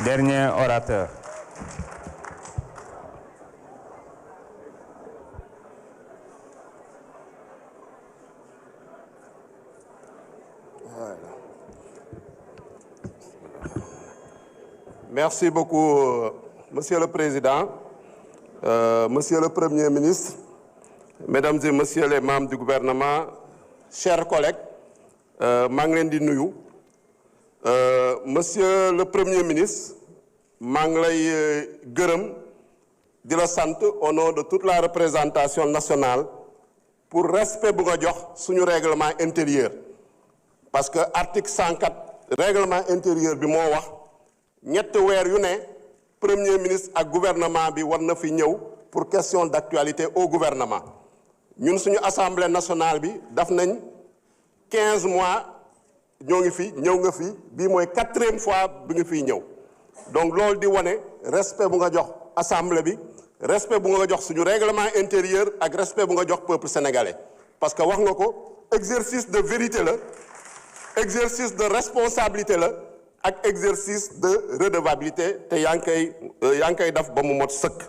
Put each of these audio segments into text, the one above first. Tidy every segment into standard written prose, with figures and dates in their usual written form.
Dernier orateur. Merci beaucoup, Monsieur le Président, Monsieur le Premier ministre, Mesdames et Messieurs les membres du gouvernement, chers collègues, maa ngi leen di nuyu. Monsieur le Premier ministre, maa ngi lay gërëm di la sant au nom de toute la représentation nationale pour respect bu nga jox suñu règlement intérieur. Parce que article 104 règlement intérieur bi moo wax ñett weer yu ne Premier ministre ak gouvernement bi war na fi ñëw pour question d'actualité au gouvernement. ñun suñu assemblée nationale bi daf nañ 15 mois ñoo ngi fi ñëw nga fi bii mooy 4e fois bi nga fiy ñëw donc loolu di wane respect bu nga jox assemblée bi respect bu nga jox suñu règlement intérieur ak respect bu nga jox peuple sénégalais parce que wax nga ko exercice de vérité la exercice de responsabilité la ak exercice de redevabilité te yaa ngi koy def ba mu mot sëkk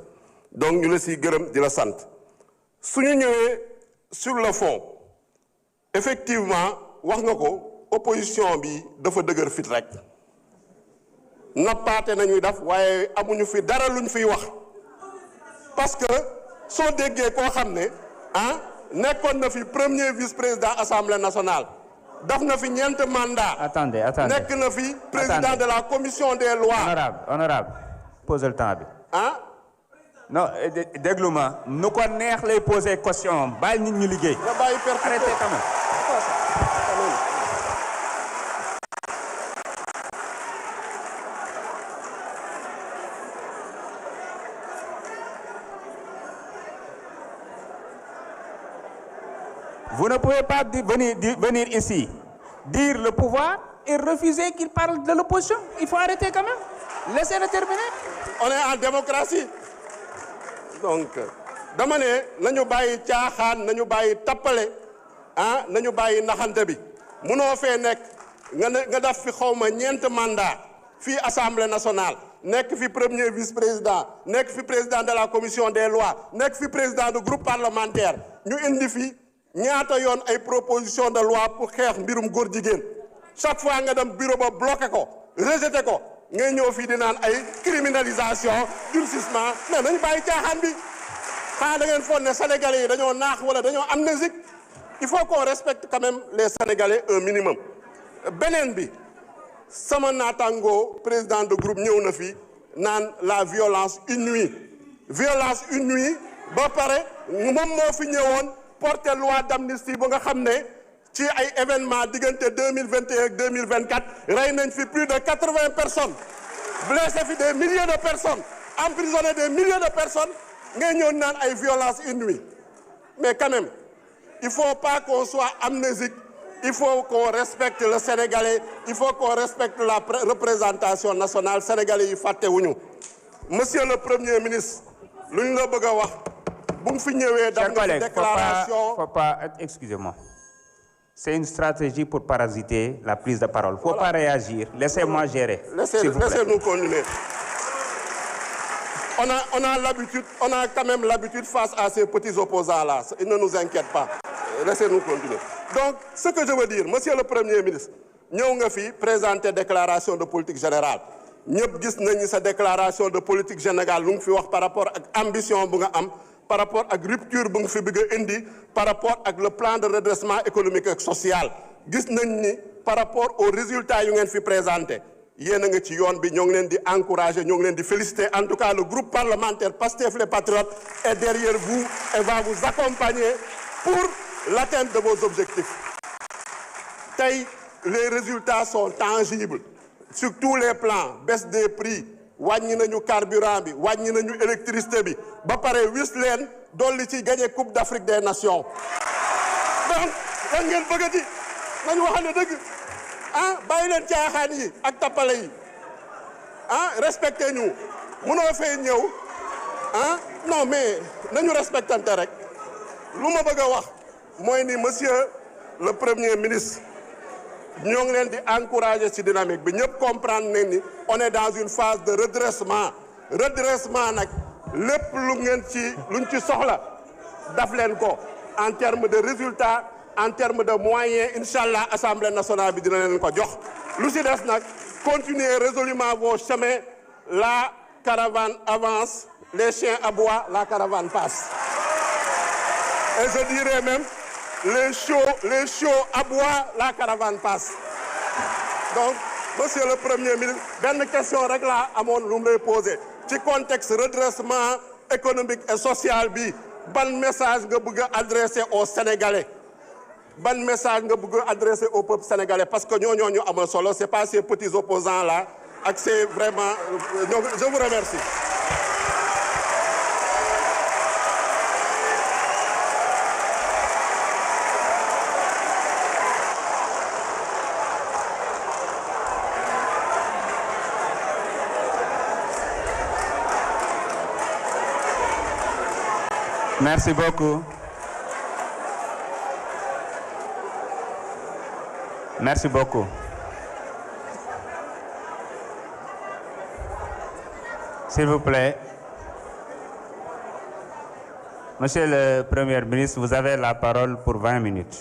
donc ñu la siy gërëm di la sant suñu ñëwee sur le fond effectivement wax nga ko opposition bi dafa dëgër fit rek nappaate nañuy def waaye amuñu fi dara luñ fiy wax parce que soo déggee koo xam ne nekkoon na fi premier vice-président assemblée nationale daf na fi ñeent mandat. Attendez. nekk na fi président de la commission des lois. Honorable posez le temps bi. non déglu ma nu ko neex lay poser question bàyyi nit ñi liggéey. nga bàyyi arrêtez quand même. Vous ne pouvez pas venir ici, dire le pouvoir et refuser qu'il parle de l'opposition. Il faut arrêter quand même. Laissez-le terminer. On est en démocratie. Donc, dama ne nañu bàyyi caaxaan nañu bàyyi tappale nañu bàyyi naxante bi munoo fee nekk nga def fi xawma ñeent mandat fii assemblée nationale nekk fi premier vice-président nekk fi président de la commission des lois nekk fi président du groupe parlementaire ñu indi fi ñaata yoon ay proposition de loi pour xeex mbirum góor jigéen chaque fois nga dem bureau ba bloqué ko rejeté ko ngay ñëw fii di naan ay criminalisation durcissement mais nañu bàyyi caaxaan bi xanaa da ngeen foog ne sénégalais yi dañoo naax wala dañoo amnésique il faut qu'on respecte quand même les sénégalais un minimum. beneen bi sama naataango président de groupe ñëw na fi naan la violence inouïe ba pare moom moo fi ñëwoon porter loi d'amnistie ba nga xam ne ci ay événements diggante 2021 ak 2024 rey nañ fi plus de 80 personnes blessé fi des milliers de personnes emprisonné des milliers de personnes ngay ñëw naan ay violence inouïe mais quand même il faut pas qu'on soit amnésique il faut qu'on respecte le Sénégalais il faut qu'on respecte la représentation nationale sénégalais yi fàttewuñu monsieur le premier ministre lu ñu la bëgg a wax bu mu fi ñëwee daf nga déclaration faut pas excusez-moi. C'est une stratégie pour parasiter la prise de parole. Faut pas réagir. Laissez-moi gérer. Laissez-nous continuer. On a quand même l'habitude face à ces petits opposants-là. Ils ne nous inquiètent pas. Laissez-nous continuer. Donc, ce que je veux dire, monsieur le Premier ministre, ñëw nga fi présenter déclaration de politique générale. ñëpp gis nañu sa déclaration de politique générale lu nga fi wax par rapport ak ambition bu nga am. Par rapport ak rupture bu nga fi bëgg a indi par rapport ak le plan de redressement économique et social gis nañ ni par rapport aux résultats yu ngeen fi présenté yéen a nga ci yoon bi ñoo ngi leen di encourager ñoo ngi leen di féliciter en tout cas le groupe parlementaire Pastef les Patriotes est derrière vous et va vous accompagner pour l'atteinte de vos objectifs. Tey les résultats sont tangibles sur tous les plans baisse des prix. wàññi nañu carburant bi wàññi nañu électricité bi ba pare wis leen dolli ci gagné Coupe d'Afrique des Nations donc lan ngeen bëggati nañu waxane dëgg bàyyi leen caaxaan yi ak tappale yi respecté ñu mënoo fee ñëw non mais nañu respectante rek lu ma bëgg a wax mooy ni monsieur le premier ministre ñoo ngi leen di encourager ci dynamique bi ñëpp comprendre nañ ni on est dans une phase de redressement nag lépp luñ ci soxla daf leen ko en termes de résultats en termes de moyens incha allah assemblée nationale bi dina leen ko jox lu ci des nag continuez résolument vos chemins la caravane avance les chiens aboient la caravane passe et je dirais même les chiots aboient la caravane passe donc monsieur le premier ministre benn question rek laa amoon lu mu lay poser ci contexte redressement économique et social bi ban message nga bëgg a adresser aux Sénégalais ban message nga bëgg a adresser au peuple sénégalais parce que ñoo ñu amal solo c'est pas ces petits opposants là ak c'est vraiment je vous remercie. Merci beaucoup. Merci beaucoup. S'il vous plaît. Monsieur le Premier ministre, vous avez la parole pour 20 minutes.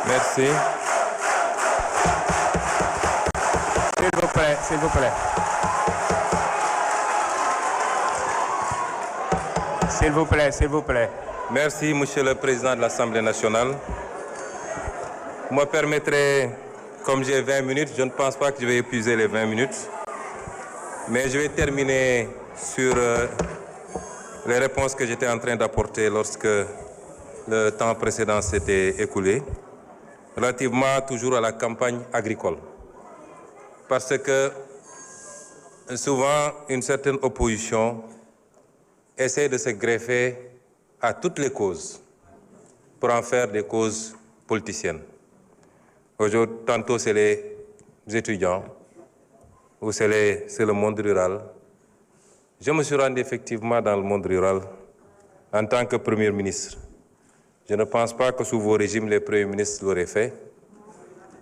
Merci. S'il vous plaît, s'il vous plaît. S'il vous plaît, s'il vous plaît. Merci, Monsieur le Président de l'Assemblée nationale. Vous me permettrez, comme j'ai 20 minutes, je ne pense pas que je vais épuiser les 20 minutes, mais je vais terminer sur les réponses que j'étais en train d'apporter lorsque le temps précédent s'était écoulé, relativement toujours à la campagne agricole. Parce que souvent, une certaine opposition essaie de se greffer à toutes les causes pour en faire des causes politiciennes. Aujourd'hui, tantôt c'est les étudiants ou c'est le monde rural. Je me suis rendu effectivement dans le monde rural en tant que Premier ministre. Je ne pense pas que sous vos régimes, les premiers ministres l'auraient fait.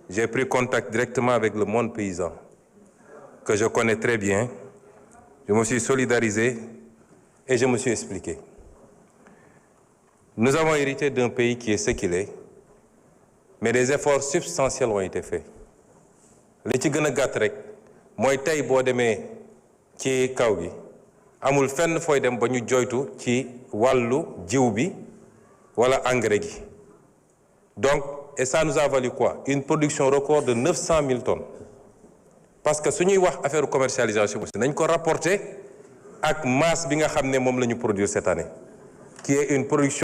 J'ai pris contact directement avec le monde paysan, que je connais très bien. Je me suis solidarisé et je me suis expliqué. Nous avons hérité d'un pays qui est ce qu'il est, mais des efforts substantiels ont été faits. li ci gën a gàtt rek mooy tey boo demee ci kaw gi amul fenn fooy dem ba ñu joytu ci wàllu jiw bi wala engrais gi. Donc, et ça nous a valu quoi? Une production record de 900 000 tonnes. Parce que su ñuy wax affaire commercialisation aussi nañ ko rapporter ak masse bi nga xam ne moom la ñu produire cette année, qui est une production